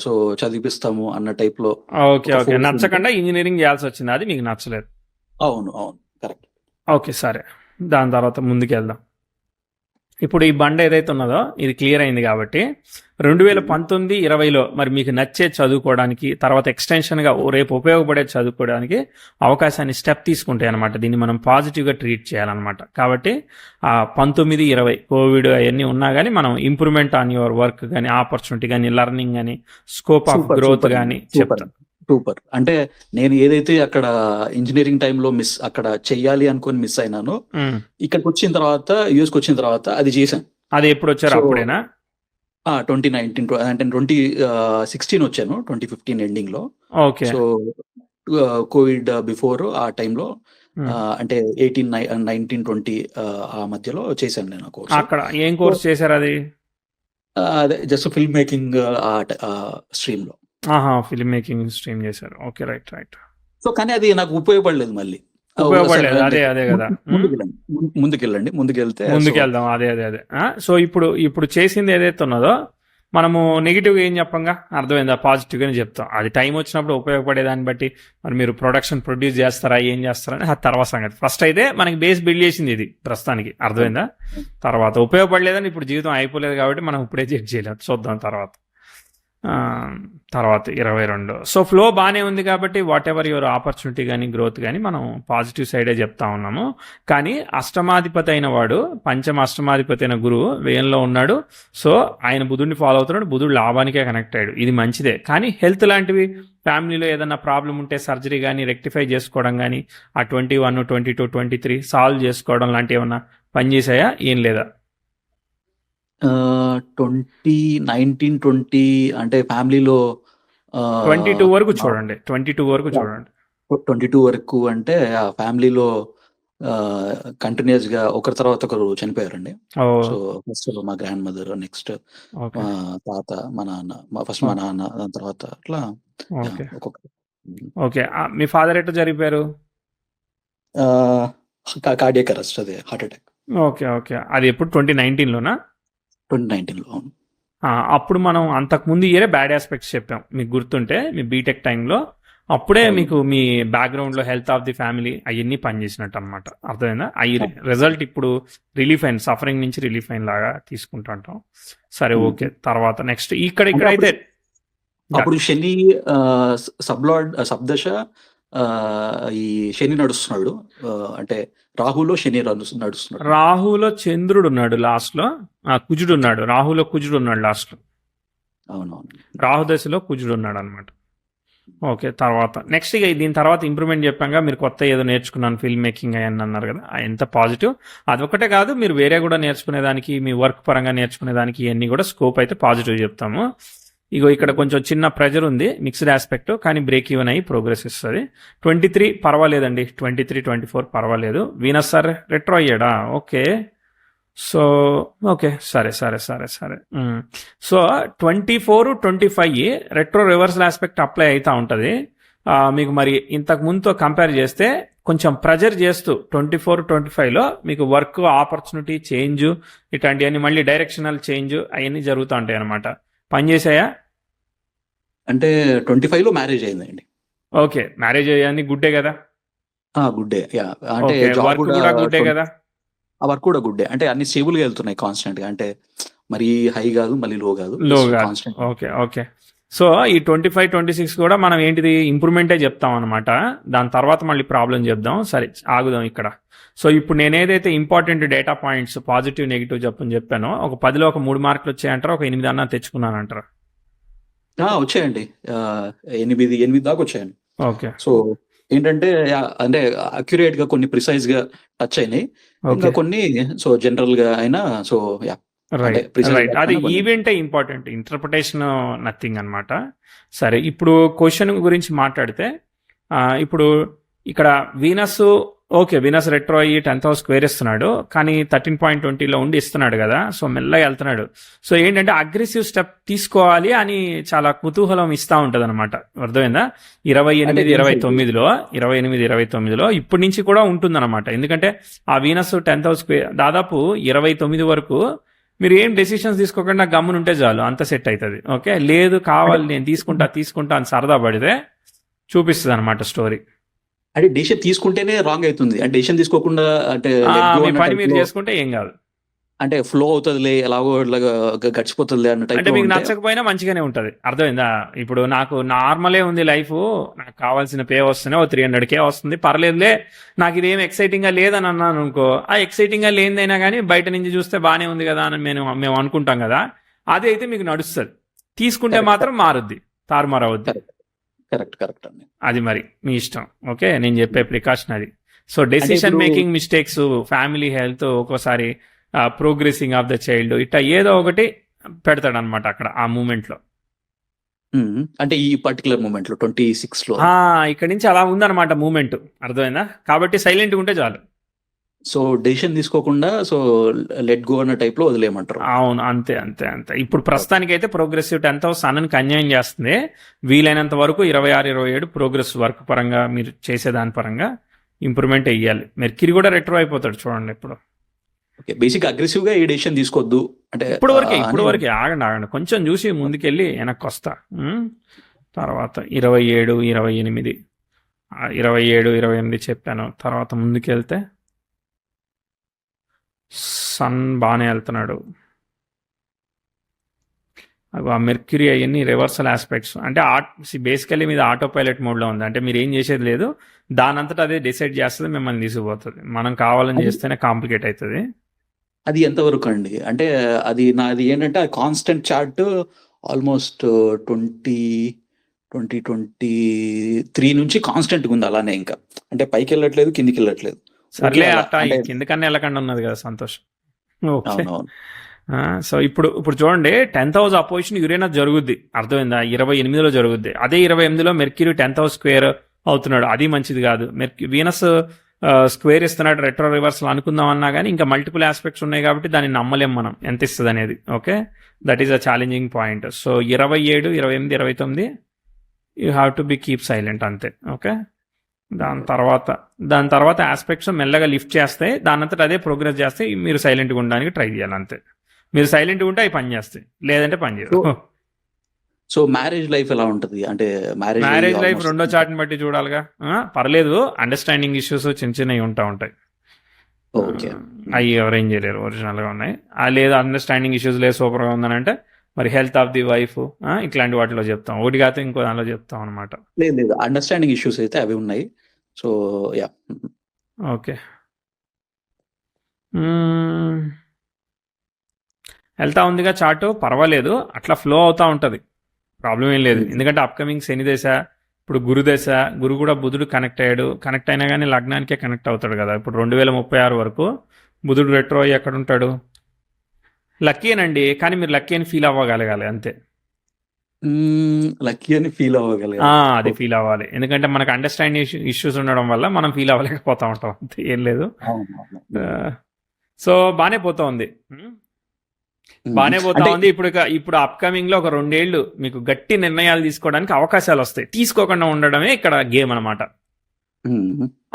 S2: సో చదివిపిస్తాము అన్న టైప్ లో.
S1: ఓకే. నచ్చకుండా ఇంజనీరింగ్ చేయాల్సి వచ్చింది, అది మీకు నచ్చలేదు.
S2: అవును, కరెక్ట్.
S1: ఓకే, సరే. దాని తర్వాత ముందుకు వెళ్దాం. ఇప్పుడు ఈ బండ ఏదైతే ఉన్నదో ఇది క్లియర్ అయింది కాబట్టి 2019-20లో మరి మీకు నచ్చే చదువుకోవడానికి, తర్వాత ఎక్స్టెన్షన్గా రేపు ఉపయోగపడే చదువుకోవడానికి అవకాశాన్ని స్టెప్ తీసుకుంటాయి అనమాట. దీన్ని మనం పాజిటివ్గా ట్రీట్ చేయాలన్నమాట. కాబట్టి 19-20 కోవిడ్ అవన్నీ ఉన్నా కానీ మనం ఇంప్రూవ్మెంట్ ఆన్ యువర్ వర్క్ కానీ, ఆపర్చునిటీ కానీ, లెర్నింగ్ కానీ, స్కోప్ ఆఫ్ గ్రోత్ కానీ చెప్తాను.
S2: సూపర్. అంటే నేను ఏదైతే అక్కడ ఇంజనీరింగ్ టైంలో అక్కడ చెయ్యాలి అనుకుని మిస్ అయినానో, ఇక్కడికి వచ్చిన తర్వాత, యూఎస్కి వచ్చిన తర్వాత అది చేశాను.
S1: అది ఎప్పుడు వచ్చారు? అప్పుడేనా?
S2: 2019 అంటే 2016 వచ్చాను, 2015 ఎండింగ్ లో.
S1: ఓకే.
S2: సో కోవిడ్ బిఫోర్ ఆ టైంలో అంటే 18, 19, 20 ఆ మధ్యలో చేశాను నేను కోర్స్.
S1: అక్కడ ఏం కోర్స్ చేశారు? అది
S2: అదే జస్ట్ ఫిల్మ్ మేకింగ్ స్ట్రీమ్ లో.
S1: ఫిల్మ్ మేకింగ్ స్ట్రీమ్ చేశారు. Okay, right.
S2: సో కానీ అది నాకు ఉపయోగపడలేదు. మళ్ళీ
S1: ఉపయోగపడలేదు. అదే కదా.
S2: ముందుకెళ్దాం.
S1: అదే. సో ఇప్పుడు చేసింది ఏదైతే ఉన్నదో మనము నెగిటివ్గా ఏం చెప్పంగా, అర్థమైందా? పాజిటివ్గానే చెప్తాం. అది టైం వచ్చినప్పుడు ఉపయోగపడేదాన్ని బట్టి మరి మీరు ప్రొడ్యూస్ చేస్తారా, ఏం చేస్తారని ఆ తర్వాత సంగతి. ఫస్ట్ అయితే మనకి బేస్ బిల్డ్ చేసింది ఇది ప్రస్తుతానికి, అర్థమైందా? తర్వాత ఉపయోగపడలేదని ఇప్పుడు జీవితం అయిపోలేదు కాబట్టి మనం ఇప్పుడే చెక్ చేయలేదు, చూద్దాం తర్వాత. ఆ, తర్వాత 22. సో ఫ్లో బాగానే ఉంది కాబట్టి వాట్ ఎవర్ యువర్ ఆపర్చునిటీ కానీ గ్రోత్ కానీ మనం పాజిటివ్ సైడే చెప్తా ఉన్నాము. కానీ అష్టమాధిపతి అయిన వాడు, పంచమ అష్టమాధిపతి అయిన గురువు వ్యయంలో ఉన్నాడు. సో ఆయన బుధుడిని ఫాలో అవుతున్నాడు, బుధుడు లాభానికే కనెక్ట్ అయ్యాడు, ఇది మంచిదే. కానీ హెల్త్ లాంటివి, ఫ్యామిలీలో ఏదైనా ప్రాబ్లం ఉంటే సర్జరీ కానీ రెక్టిఫై చేసుకోవడం కానీ, ఆ 21, 22, 23 సాల్వ్ చేసుకోవడం లాంటివి ఏమన్నా పనిచేసాయా, ఏం లేదా?
S2: 19, 20 అంటే ఫ్యామిలీలో
S1: 22 వరకు చూడండి, 22 వరకు చూడండి.
S2: 22 వరకు అంటే ఆ ఫ్యామిలీలో కంటిన్యూస్ గా ఒకరి తర్వాత ఒకరు చనిపోయారండి.
S1: ఓ,
S2: సో ఫస్ట్ మా గ్రాండ్ మదర్, నెక్స్ట్
S1: ఓకే
S2: మా తాత, మా నాన్న, ఫస్ట్ మా నాన్న, దాని తర్వాత అట్లా
S1: ఓకే
S2: ఒక్కొక్కరు.
S1: ఓకే. మీ ఫాదర్ ఎట్లా జరిపారు?
S2: కార్డియక్ అరెస్ట్, అదే హార్ట్ అటాక్,
S1: ఓకే ఓకే. అది ఎప్పుడు 2019లోనా?
S2: 2019లో. అవును.
S1: అప్పుడు మనం అంతకుముందు ఇయరే బ్యాడ్ ఆస్పెక్ట్స్ చెప్పాం, మీకు గుర్తుంటే మీ బీటెక్ టైంలో. అప్పుడే
S2: అవును.
S1: మీకు మీ బ్యాక్గ్రౌండ్లో హెల్త్ ఆఫ్ ది ఫ్యామిలీ అవన్నీ పనిచేసినట్టు అనమాట. అర్థమైందా? అవి రిజల్ట్ ఇప్పుడు రిలీఫ్ అయిన, సఫరింగ్ నుంచి రిలీఫ్ అయిన లాగా తీసుకుంటుంటాం. సరే ఓకే. తర్వాత నెక్స్ట్ ఇక్కడైతే
S2: అప్పుడు శని సప్దశ, ఈ శని నడుస్తున్నాడు, అంటే రాహులో శని నడుస్తున్నాడు.
S1: రాహులో చంద్రుడు ఉన్నాడు లాస్ట్ లో, కుజుడు ఉన్నాడు. రాహులో కుజుడు ఉన్నాడు లాస్ట్ లో,
S2: అవునవును.
S1: రాహు దశలో కుజుడు ఉన్నాడు అనమాట. ఓకే. తర్వాత నెక్స్ట్ ఇక దీని తర్వాత ఇంప్రూవ్మెంట్ చెప్పాక మీరు కొత్త ఏదో నేర్చుకున్నాను ఫిల్మ్ మేకింగ్ అని అన్నారు కదా, ఎంత పాజిటివ్. అదొకటే కాదు, మీరు వేరే కూడా నేర్చుకునేదానికి, మీ వర్క్ పరంగా నేర్చుకునేదానికి ఇవన్నీ కూడా స్కోప్ అయితే పాజిటివ్ చెప్తాము. ఇగో ఇక్కడ కొంచెం చిన్న ప్రెజర్ ఉంది, మిక్స్డ్ ఆస్పెక్ట్, కానీ బ్రేక్ ఈవెన్ అయ్యి ప్రోగ్రెస్ ఇస్తుంది. 23 పర్వాలేదండి, 23, 24 పర్వాలేదు. వీనస్ సార్ రెట్రో అయ్యాడా? ఓకే. సో ఓకే, సరే సరే సరే సరే. So 24, 25 retro reversal aspect apply అవుతూ ఉంటుంది మీకు. మరి ఇంతకు ముందుతో కంపేర్ చేస్తే కొంచెం ప్రెజర్ చేస్తూ 24, 25లో మీకు వర్క్ ఆపర్చునిటీ చేంజ్, ఇట్లాంటివన్నీ మళ్ళీ డైరెక్షనల్ చేంజ్ అవన్నీ జరుగుతూ ఉంటాయి అనమాట. పనిచేసాయా?
S2: అంటే 25లో మ్యారేజ్ అయిందండి.
S1: ఓకే, మ్యారేజ్ అయ్యాన్ని గుడ్డే కదా?
S2: గుడ్డే. అంటే
S1: వర్క్ కూడా గుడ్డే కదా?
S2: ఆ వర్క్ కూడా గుడ్డే, అంటే అన్ని స్టేబుల్ గా వెళ్తున్నాయి కాన్స్టెంట్ గా, అంటే మరీ హై కాదు మళ్ళీ లో కాదు.
S1: కాన్స్టెంట్. Okay okay. సో ఈ 25, 26 కూడా మనం ఏంటిది ఇంప్రూవ్మెంటే చెప్తాం అనమాట. దాని తర్వాత మళ్ళీ ప్రాబ్లం చెప్దాం. సరే ఆగుదాం ఇక్కడ. సో ఇప్పుడు నేను ఏదైతే important data points positive negative చెప్పానో, ఒక 10లో ఒక 3 మార్కులు వచ్చాయంటారా, ఒక 8 అన్నా తెచ్చుకున్నానంటారా?
S2: వచ్చాయండి, 8 దాకా వచ్చాయండి.
S1: ఓకే.
S2: సో ఏంటంటే అంటే అక్యురేట్ గా కొన్ని ప్రిసైజ్ గా టచ్ అయినాయి, ఇంకా కొన్ని సో జనరల్ గా అయినా. సో
S1: రైట్, అది ఈవెంటే ఇంపార్టెంట్, ఇంటర్ప్రిటేషన్ నథింగ్ అనమాట. సరే, ఇప్పుడు క్వశ్చన్ గురించి మాట్లాడితే, ఇప్పుడు ఇక్కడ వీనస్, ఓకే, వీనస్ రెట్రో అయ్యి 10th హౌస్ స్క్వేర్ ఇస్తున్నాడు, కానీ 13.20లో ఉండి ఇస్తున్నాడు కదా. సో మెల్లగా వెళ్తున్నాడు. సో ఏంటంటే అగ్రెసివ్ స్టెప్ తీసుకోవాలి అని చాలా కుతూహలం ఇస్తూ ఉంటుంది అనమాట. అర్థమైందా? 28, 29లో ఇప్పటి నుంచి కూడా ఉంటుందన్నమాట. ఎందుకంటే ఆ వీనస్ 10th హౌస్ స్క్వేర్ దాదాపు 29 వరకు మీరు ఏం డెసిషన్స్ తీసుకోకుండా గమ్మునుంటే చాలు, అంత సెట్ అవుతుంది. ఓకే, లేదు కావాలి నేను తీసుకుంటా అని సరదా పడితే చూపిస్తుంది అనమాట స్టోరీ.
S2: అంటే డెసిషన్ తీసుకుంటేనే రాంగ్ అవుతుంది, అంటే డెసిషన్ తీసుకోకుండా అంటే
S1: మీ పని మీరు చేసుకుంటే ఏం కాదు,
S2: అంటే ఫ్లో అవుతుందిలే, ఎలాగో ఇలాగా గడిచిపోతుంది అన్న టైప్.
S1: అంటే మీకు నచ్చకపోయినా మంచిగానే ఉంటుంది. అర్థమైందా? ఇప్పుడు నాకు నార్మలే ఉంది లైఫ్, నాకు కావాల్సిన పే వస్తేనే ఓ 300K వస్తుంది, పర్లేదులే, నాకు ఇదేం ఎక్సైటింగ్ గా లేదని అన్నాను అనుకో, ఆ ఎక్సైటింగ్ గా లేనిదైనా కానీ బయట నుంచి చూస్తే బాగానే ఉంది కదా అని మేము అనుకుంటాం కదా, అది అయితే మీకు నడుస్తుంది. తీసుకుంటే మాత్రం మారుద్ది, తారుమారు అవుద్ది.
S2: కరెక్ట్ అండి,
S1: అది మరి మీ ఇష్టం. ఓకే, నేను చెప్పే ప్రికాషన్ అది. So decision making mistakes, family health, ఒక్కోసారి ప్రోగ్రెసింగ్ ఆఫ్ ద చైల్డ్, ఇట్లా ఏదో ఒకటి పెడతాడు అనమాట అక్కడ ఆ మూమెంట్ లో.
S2: అంటే ఈ పర్టికులర్ మూమెంట్ లో 26లో
S1: ఇక్కడ నుంచి అలా ఉందన్నమాట మూమెంట్. అర్థమైందా? కాబట్టి సైలెంట్ గా ఉంటే చాలు.
S2: సో డెసిషన్ తీసుకోకుండా సో లెట్ గో అన్న టైప్ లో వదిలేయమంటారు.
S1: అవును, అంతే. ఇప్పుడు ప్రస్తుతానికి అయితే ప్రోగ్రెసివ్ 10th హౌస్ సన్నుకి అన్యాయం చేస్తుంది. వీలైనంత వరకు 26, 27 ప్రోగ్రెస్ వర్క్ పరంగా మీరు చేసేదాని పరంగా ఇంప్రూవ్మెంట్ వెయ్యాలి. మెర్క్యూరీ కూడా రెట్రో అయిపోతాడు చూడండి ఇప్పుడు.
S2: ఓకే, బేసిక్ అగ్రెసివ్ గా ఈ డెసిషన్ తీసుకోవద్దు అంటే
S1: ఇప్పుడు వరకే ఆగండి, కొంచెం చూసి ముందుకెళ్ళి వెనక్కి వస్తా. తర్వాత 27, 28 చెప్పాను. తర్వాత ముందుకెళ్తే సన్ బాగానే వెళ్తున్నాడు. ఆ మెర్క్యూరీ అవన్నీ రివర్సల్ ఆస్పెక్ట్స్ అంటే బేసికలీ మీద ఆటో పైలట్ మోడ్లో ఉంది. అంటే మీరు ఏం చేసేది లేదు, దానంతటా అదే డిసైడ్ చేస్తుంది, మిమ్మల్ని తీసుకుపోతుంది. మనం కావాలని
S2: అది
S1: చేస్తేనే కాంప్లికేట్ అవుతుంది.
S2: అది ఎంతవరకు అండి? అంటే అది నాది ఏంటంటే అది కాన్స్టెంట్ చార్ట్ ఆల్మోస్ట్ 2023 నుంచి కాన్స్టెంట్గా ఉంది అలానే. ఇంకా అంటే పైకి వెళ్ళట్లేదు, కిందికి వెళ్ళట్లేదు. ఓకే
S1: సర్లే
S2: అలా
S1: అట్ట ఈ
S2: అంటే
S1: కిందకన్నా వెళ్ళకుండా ఉన్నది కదా సంతోషం. ఓకే.
S2: అవునవును.
S1: సో ఇప్పుడు చూడండి 10th హౌస్ అపోజిషన్ యురేనస్ జరుగుద్ది, అర్థమైందా? 28లో జరుగుద్ది. అదే 28లో మెర్క్యూరీ 10th హౌస్ స్క్వేర్ అవుతున్నాడు, అది మంచిది కాదు. వీనస్ స్క్వేర్ ఇస్తున్నాడు రెట్రో రివర్సల్ అనుకుందాం అన్నా కానీ ఇంకా మల్టిపుల్ ఆస్పెక్ట్స్ ఉన్నాయి కాబట్టి దాన్ని నమ్మలేం మనం ఎంత ఇస్తుంది అనేది. Okay, that is a challenging point. So 27, 28, 29 you have to be keep silent అంతే. ఓకే, దాని తర్వాత ఆస్పెక్ట్స్ మెల్లగా లిఫ్ట్ చేస్తే దానంతట అదే ప్రోగ్రెస్ చేస్తే మీరు సైలెంట్గా ఉండడానికి ట్రై చేయాలి అంతే. మీరు సైలెంట్గా ఉంటే అవి పని చేస్తాయి, లేదంటే పని
S2: సో
S1: చేయవు.
S2: సో మ్యారేజ్ లైఫ్ ఎలా ఉంటది? అంటే మ్యారేజ్ అయ్యి
S1: మ్యారేజ్ లైఫ్
S2: ఆల్మోస్ట్
S1: రెండో చార్ట్ని బట్టి చూడాలిగా. పర్లేదు, అండర్స్టాండింగ్ ఇష్యూస్ చిన్న చిన్నవి ఉంటాయి.
S2: ఓకే.
S1: అవి ఎవరేం చేయలేరు, ఒరిజినల్గా ఉన్నాయి. లేదు అండర్స్టాండింగ్ ఇష్యూస్ లేదు సూపర్గా ఉందని అంటే మరి హెల్త్ ఆఫ్ ది వైఫ్ ఇట్లాంటి వాటిలో చెప్తాం, ఒకటి కాకపోతే ఇంకో దానిలో చెప్తాం అనమాట.
S2: లేదు లేదు, అండర్స్టాండింగ్ ఇష్యూస్ అయితే అవి ఉన్నాయి. So yeah.
S1: ఓకే, వెళ్తా ఉందిగా చార్టు, పర్వాలేదు, అట్లా ఫ్లో అవుతూ ఉంటుంది, ప్రాబ్లం ఏం లేదు. ఎందుకంటే అప్కమింగ్ శని దశ, ఇప్పుడు గురు దశ, గురు కూడా బుధుడు కనెక్ట్ అయ్యాడు. కనెక్ట్ అయినా కానీ లగ్నానికే కనెక్ట్ అవుతాడు కదా. ఇప్పుడు 2036 వరకు బుధుడు రెట్రో అయ్యి ఎక్కడ ఉంటాడు? లక్కీనండి, కానీ మీరు లక్కీ అని ఫీల్ అవ్వగలగాలి అంతే.
S2: లక్కీ అని ఫీల్ అవ్వగలిగాను.
S1: అది ఫీల్ అవ్వాలి, ఎందుకంటే మనకు అండర్స్టాండింగ్ ఇష్యూస్ ఉండడం వల్ల మనం ఫీల్ అవ్వలేకపోతా ఉంటాం అంతే, ఏం లేదు.
S2: అవును.
S1: సో బాగానే పోతా ఉంది, బాగానే పోతా
S2: అంటే
S1: ఉంది. ఇప్పుడు అప్కమింగ్ లో ఒక 2 ఏళ్ళు మీకు గట్టి నిర్ణయాలు తీసుకోవడానికి అవకాశాలు వస్తాయి. తీసుకోకుండా ఉండడమే ఇక్కడ గేమ్ అనమాట.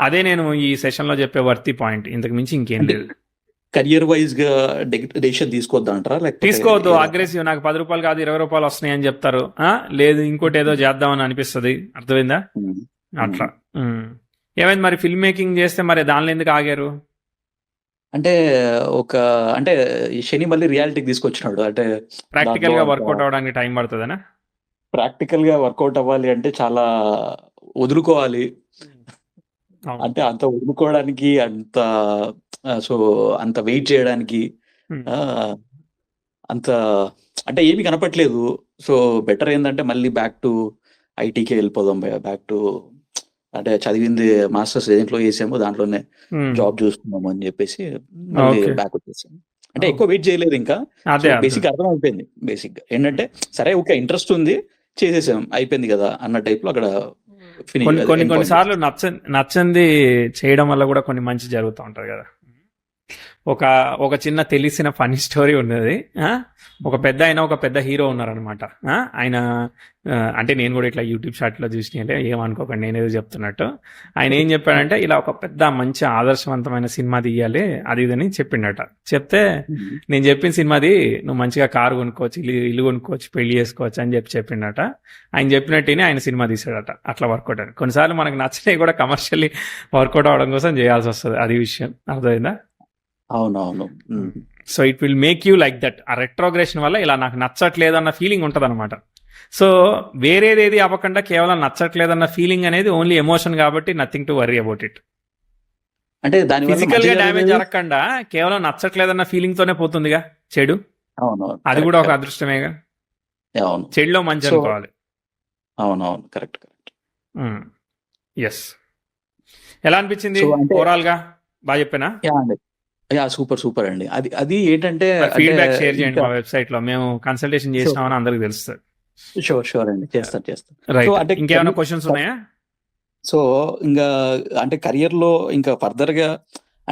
S1: అదే నేను ఈ సెషన్ లో చెప్పే వర్తి పాయింట్, ఇంతకు మించి ఇంకేం
S2: అంటే
S1: లేదు.
S2: కెరియర్ వైజ్ గా డెసిషన్ తీసుకోవద్దా అంటారా? లేకపోతే
S1: తీసుకోవద్దు,
S2: ఎలా?
S1: అగ్రెసివ్, నాకు 10 రూపాయలు కాదు 20 రూపాయలు వస్తున్నాయి అని చెప్తారు. లేదు ఇంకోటి ఏదో చేద్దామని అనిపిస్తుంది, అర్థమైందా?
S2: ఉమ్,
S1: అట్లా.
S2: ఉమ్.
S1: ఏమైంది మరి ఫిల్మ్ మేకింగ్ చేస్తే మరి దానిలో ఎందుకు ఆగారు?
S2: అంటే అంటే ఈ శని మళ్ళీ రియాలిటీకి తీసుకొచ్చినాడు. అంటే
S1: ప్రాక్టికల్
S2: దాంట్లో
S1: గా
S2: అంత
S1: వర్కౌట్ అవడానికి టైం పడుతుందనా?
S2: ప్రాక్టికల్ గా వర్కౌట్ అవ్వాలి అంటే చాలా వదులుకోవాలి.
S1: అవును.
S2: అంటే అంత వదులుకోవడానికి అంత సో అంత వెయిట్ చేయడానికి
S1: ఉమ్.
S2: ఆ, అంత అంటే ఏమీ కనపట్లేదు. సో బెటర్ ఏంటంటే మళ్ళీ బ్యాక్ టు ఐటీకే వెళ్ళిపోదాం, బ్యాక్ టు అంటే చదివింది మాస్టర్స్ దేంట్లో చేసామో దాంట్లోనే
S1: ఉమ్.
S2: జాబ్ చూసుకుందాం అని చెప్పేసి మళ్ళీ
S1: ఓకే.
S2: బ్యాక్ వచ్చేసాను. అంటే ఎక్కువ వెయిట్ చేయలేదు ఇంకా. సో
S1: అదే
S2: బేసిక్ అర్థం అయిపోయింది. బేసిక్ ఏంటంటే సరే ఓకే ఇంట్రెస్ట్ ఉంది, చేసేసాం అయిపోయింది కదా అన్న టైప్ లో అక్కడ
S1: కొన్నిసార్లు నచ్చంది చేయడం వల్ల కూడా కొన్ని మంచి జరుగుతూ ఉంటది కదా. ఒక చిన్న తెలిసిన ఫనీ స్టోరీ ఉన్నది. ఒక పెద్ద హీరో ఉన్నారనమాట. ఆయన అంటే నేను కూడా ఇట్లా యూట్యూబ్ షార్ట్లో చూసిన, అంటే ఏమనుకోకండి నేనేదో చెప్తున్నట్టు. ఆయన ఏం చెప్పాడంటే ఇలా ఒక పెద్ద మంచి ఆదర్శవంతమైన సినిమా తీయాలి అది ఇదని చెప్పిండట. చెప్తే నేను చెప్పిన సినిమాది నువ్వు మంచిగా కారు కొనుక్కోవచ్చు, ఇల్లు కొనుక్కోవచ్చు, పెళ్లి చేసుకోవచ్చు అని చెప్పిండట. ఆయన చెప్పినట్టునే ఆయన సినిమా తీసాడట. అట్లా వర్కౌట్ అయ్యాడు. కొన్నిసార్లు మనకు నచ్చినవి కూడా కమర్షియల్లీ వర్కౌట్ అవడం కోసం చేయాల్సి వస్తుంది, అది విషయం, అర్థమైందా?
S2: అవునవును.
S1: So it will make you like that. ఆ రెట్రోగ్రెషన్ వల్ల ఇలా నాకు నచ్చట్లేదన్న ఫీలింగ్ ఉంటుంది అనమాట. సో వేరేదేది అవ్వకుండా కేవలం నచ్చట్లేదన్న ఫీలింగ్ అనేది ఓన్లీ ఎమోషన్ కాబట్టి nothing to worry about it.
S2: అంటే దాని
S1: ఫిజికల్ గా డ్యామేజ్ జరగకుండా కేవలం నచ్చట్లేదన్న ఫీలింగ్ తోనే పోతుందిగా చెడు. అది కూడా ఒక అదృష్టమేగా.
S2: అవును,
S1: చెడులో మంచి అనుకోవాలి.
S2: అవునవును, కరెక్ట్.
S1: ఎస్. ఎలా అనిపించింది ఓవరాల్ గా? బాగా చెప్పానా?
S2: సూపర్ అండి. అది ఏంటంటే
S1: ఫీడ్బ్యాక్ షేర్ చేయండి మా వెబ్సైట్ లో, మేము కన్సల్టేషన్ చేసినామని అందరికి తెలుస్తుంది.
S2: షూర్ అండి, చేస్తాను.
S1: రైట్.
S2: సో అంటే
S1: ఇంకేమైనా క్వశ్చన్స్ ఉన్నాయా?
S2: సో ఇంకా అంటే కెరియర్ లో ఇంకా ఫర్దర్ గా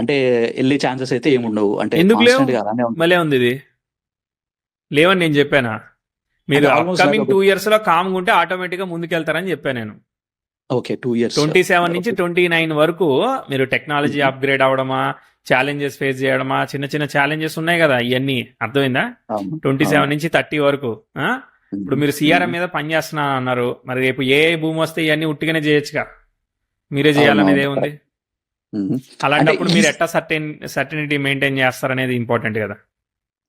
S2: అంటే వెళ్ళే ఛాన్సెస్ అయితే ఏముండవు. అంటే
S1: ఎందుకు లేవు?
S2: constant గా అలానే ఉంటుంది.
S1: మళ్ళీ ఉంది ఇది లేవని నేను చెప్పానా? మీరు
S2: అంటే almost
S1: అప్కమింగ్
S2: like
S1: 2 years లో కామ్గా ఉంటే ఆటోమేటిక్ గా ముందుకెళ్తారని చెప్పాను నేను.
S2: ఓకే 2 years
S1: 27 నుంచి 29 వరకు మీరు టెక్నాలజీ అప్గ్రేడ్ అవడమా, ఛాలెంజెస్ ఫేస్ చేయడమా, చిన్న ఛాలెంజెస్ ఉన్నాయి కదా, ఇవన్నీ అర్థమైందా? 27 నుంచి 30 వరకు. ఇప్పుడు మీరు సిఆర్ఎం మీద పనిచేస్తున్నా అన్నారు, మరి రేపు ఏ భూమి వస్తే ఇవన్నీ ఉట్టిగానే చేయొచ్చుగా, మీరే చేయాలనేది ఏముంది? అలాంటప్పుడు మీరు ఎట్లా సర్టెనిటీ మెయింటైన్ చేస్తారనేది ఇంపార్టెంట్ కదా.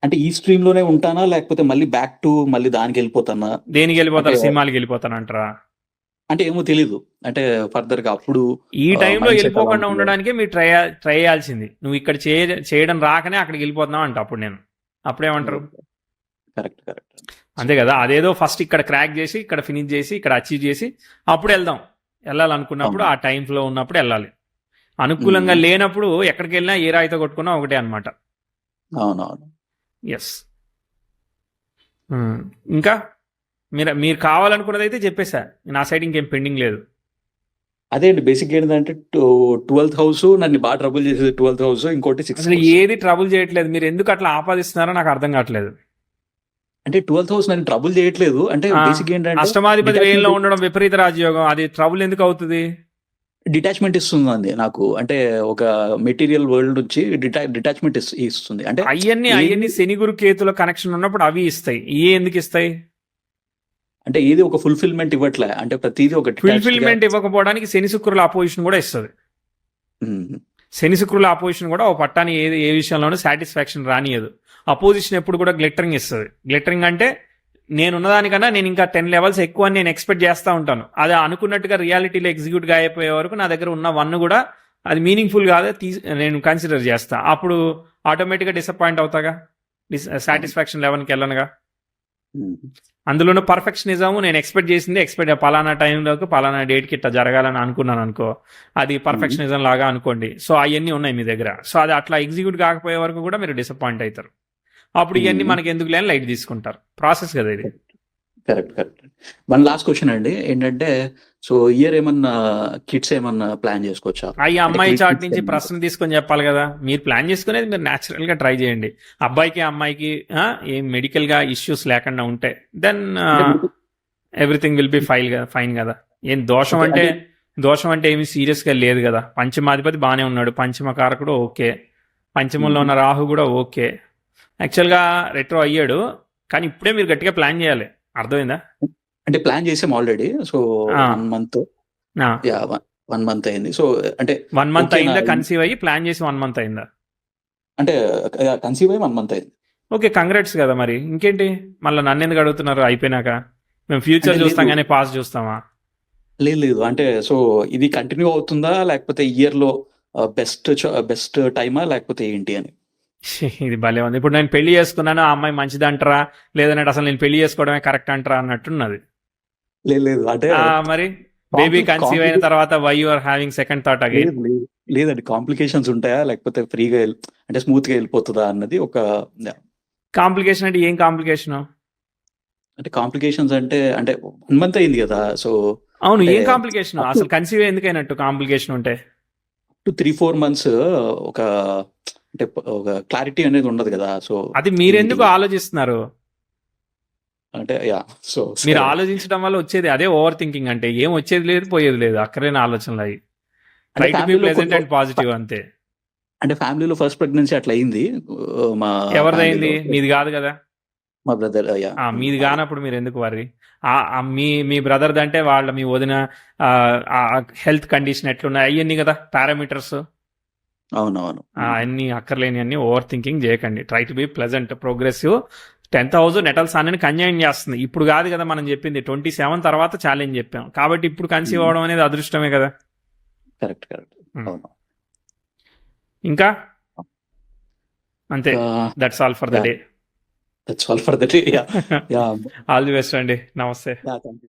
S2: అంటే ఈ స్ట్రీమ్ లోనే ఉంటానా లేకపోతే మళ్ళీ బ్యాక్ టు మళ్ళీ దానికి వెళ్ళిపోతానా?
S1: దేనికి వెళ్ళిపోతారు?
S2: అంటే
S1: సినిమాలకి వెళ్ళిపోతానంటారా?
S2: అంటే ఏమో తెలీదు. అంటే ఫర్దర్ గా అప్పుడు
S1: ఈ టైంలో
S2: మైండ్ సెట్ అలా
S1: వెళ్ళిపోకుండా
S2: ఉంటుందో.
S1: ఉండడానికే మీరు ట్రై చేయాల్సింది. నువ్వు ఇక్కడ చేయడం రాకనే అక్కడికి వెళ్ళిపోతున్నావు అంట అప్పుడు నేను. అప్పుడేమంటారు?
S2: Correct correct.
S1: అంతే కదా. అదేదో ఫస్ట్ ఇక్కడ క్రాక్ చేసి ఇక్కడ ఫినిష్ చేసి ఇక్కడ అచీవ్ చేసి అప్పుడు వెళ్దాం. వెళ్ళాలనుకున్నప్పుడు ఆ టైం ఫ్లో ఉన్నప్పుడు వెళ్ళాలి. అనుకూలంగా లేనప్పుడు ఎక్కడికి వెళ్ళినా ఏ రాయితో కొట్టుకున్నా ఒకటే అనమాట.
S2: అవునవును.
S1: ఎస్. ఇంకా మీరు కావాలనుకున్నది అయితే చెప్పేసా. నా సైడ్ ఇంకేం పెండింగ్ లేదు.
S2: అదే అండి బేసిక్ ఏంటంటే 12th హౌస్ నన్ను బాగా ట్రబుల్ చేసేది 12th హౌస్, ఇంకోటి 6th
S1: అసలు
S2: house.
S1: ఏది ట్రబుల్ చేయట్లేదు. మీరు ఎందుకు అట్లా ఆపాదిస్తున్నారో నాకు అర్థం కావట్లేదు.
S2: అంటే 12th హౌస్ నన్ను ట్రబుల్ చేయట్లేదు. అంటే బేసిక్ ఏంటంటే
S1: అష్టమాధిపతి వేయంలో ఉండడం విపరీత రాజయోగం. అది ట్రబుల్ ఎందుకు అవుతుంది?
S2: డిటాచ్మెంట్ ఇస్తుంది నాకు. అంటే ఒక మెటీరియల్ వరల్డ్ నుంచి డిటాచ్మెంట్ ఇస్తుంది. అంటే
S1: అవన్నీ శని గురు కేతుల కనెక్షన్ ఉన్నప్పుడు అవి ఇస్తాయి. ఎందుకు ఇస్తాయి?
S2: అంటే ఏది ఒక ఫుల్ఫిల్మెంట్ ఇవ్వట్లే. అంటే ప్రతిదీ ఒక
S1: ఫుల్ఫిల్మెంట్ ఇవ్వకపోవడానికి శని శుక్రుల అపోజిషన్ కూడా ఇస్తుంది. శని శుక్రుల అపోజిషన్ కూడా ఒక పట్టాన్ని ఏ విషయంలోనూ సాటిస్ఫాక్షన్ రానియదు. అపోజిషన్ ఎప్పుడు కూడా గ్లిటరింగ్ ఇస్తుంది. గ్లిటరింగ్ అంటే నేనున్నదానికన్నా నేను ఇంకా 10 levels ఎక్కువ అని నేను ఎక్స్పెక్ట్ చేస్తూ ఉంటాను. అది అనుకున్నట్టుగా రియాలిటీలో ఎగ్జిక్యూట్గా అయిపోయే వరకు నా దగ్గర ఉన్న 1 కూడా అది మీనింగ్ఫుల్ కాదా నేను కన్సిడర్ చేస్తా. అప్పుడు ఆటోమేటిక్గా డిసప్పాయింట్ అవుతాగా, సాటిస్ఫాక్షన్ లెవెల్కి వెళ్ళనుగా. అందులోనూ పర్ఫెక్షనిజము నేను ఎక్స్పెక్ట్ చేసింది పలానా టైంలోకి పలానా డేట్కి ఇట్లా జరగాలని అనుకున్నాను అనుకో, అది పర్ఫెక్షనిజం లాగా అనుకోండి. సో అవన్నీ ఉన్నాయి మీ దగ్గర. సో అది అట్లా ఎగ్జిక్యూట్ కాకపోయే వరకు కూడా మీరు డిసప్పాయింట్ అవుతారు. అప్పుడు ఇవన్నీ మనకి ఎందుకు లేని లైట్ తీసుకుంటారు. ప్రాసెస్ కదా ఇది.
S2: Correct correct. One last question అండి ఏంటంటే, సో ఇయర్ ఏమన్నా కిడ్స్ ఏమన్నా ప్లాన్ చేసుకోవచ్చా?
S1: అమ్మాయి చాట్ నుంచి ప్రశ్న తీసుకొని చెప్పాలి కదా. మీరు ప్లాన్ చేసుకునేది మీరు న్యాచురల్ గా ట్రై చేయండి. అబ్బాయికి అమ్మాయికి ఏం మెడికల్ గా ఇష్యూస్ లేకుండా ఉంటే then everything will be fine కదా. ఏం దోషం అంటే ఏమి సీరియస్ గా లేదు కదా. పంచమాధిపతి బాగానే ఉన్నాడు, పంచమ కారకుడు ఓకే, పంచమంలో ఉన్న రాహు కూడా ఓకే. యాక్చువల్గా రెట్రో అయ్యాడు, కానీ ఇప్పుడే మీరు గట్టిగా ప్లాన్ చేయాలి. అర్థమైందా?
S2: అంటే ప్లాన్ చేసాం ఆల్రెడీ. సో 1 month 1 month అయింది. సో అంటే
S1: 1 month అయిందా కన్సీవ్ అయ్యి? ప్లాన్ చేసి 1 month అయిందా?
S2: అంటే కన్సీవ్ అయ్యి 1 month అయింది.
S1: ఓకే, కంగ్రాట్స్ కదా. మరి ఇంకేంటి, మళ్ళీ నన్ను ఎందుకు అడుగుతున్నారు? అయిపోయినాక మేము ఫ్యూచర్ చూస్తాం కానీ పాస్ట్ చూస్తామా?
S2: లేదు అంటే సో ఇది కంటిన్యూ అవుతుందా లేకపోతే ఇయర్ లో బెస్ట్ టైమా లేకపోతే ఏంటి అని.
S1: ఇది భలే ఉంది. ఇప్పుడు నేను పెళ్లి చేసుకున్నాను, ఆ అమ్మాయి మంచిది అంటారా, లేదంటే అసలు నేను పెళ్లి చేసుకోవడమే కరెక్ట్ అంటారా అన్నట్టున్నది.
S2: లేదు అంటే
S1: మరి బేబీ కన్సీవ్ అయిన తర్వాత why you are having second thought again?
S2: లేదండి, కాంప్లికేషన్స్ ఉంటాయా లేకపోతే ఫ్రీగా అంటే స్మూత్ గా వెళ్ళిపోతుందా అన్నది ఒక
S1: కాంప్లికేషన్. అంటే ఏం కాంప్లికేషన్?
S2: అంటే కాంప్లికేషన్స్ అంటే 1 month అయింది కదా. సో
S1: అవును, ఏం కాంప్లికేషన్? అసలు కన్సీవ్ ఎందుకైనట్టు కాంప్లికేషన్ ఉంటే?
S2: 2-3-4 months ఒక అంటే ఒక క్లారిటీ అనేది ఉండదు కదా. సో
S1: అది మీరెందుకు ఆలోచిస్తున్నారు?
S2: అంటే సో
S1: మీరు ఆలోచించడం వల్ల వచ్చేది అదే ఓవర్ థింకింగ్. అంటే ఏం వచ్చేది లేదు, పోయేది లేదు, అక్కడైన ఆలోచనలు అవి. Try to be pleasant and positive అంతే.
S2: అంటే ఫ్యామిలీలో ఫస్ట్ ప్రెగ్నెన్సీ అట్లా అయింది.
S1: ఎవరిదైంది? మీది కాదు కదా.
S2: మా బ్రదర్.
S1: మీది కానప్పుడు మీరు ఎందుకు వర్రీ? మీ బ్రదర్ది అంటే మీ వదిన హెల్త్ కండిషన్ ఎట్లున్నాయి అవన్నీ కదా పారామీటర్స్.
S2: అవునవును.
S1: అన్ని అక్కర్లేని అన్ని ఓవర్ థింకింగ్ చేయకండి. Try to be pleasant, progressive. 10th house natal sun అని కన్యాయం చేస్తుంది. ఇప్పుడు కాదు కదా మనం చెప్పింది, 27 తర్వాత ఛాలెంజ్ చెప్పాం. కాబట్టి ఇప్పుడు కన్సీవ్ అవ్వడం అనేది అదృష్టమే కదా.
S2: కరెక్ట్.
S1: ఇంకా అంతే. That's all for the day.
S2: That's all for the day. Yeah.
S1: All the best అండి. నమస్తే.
S2: Yeah, thank you.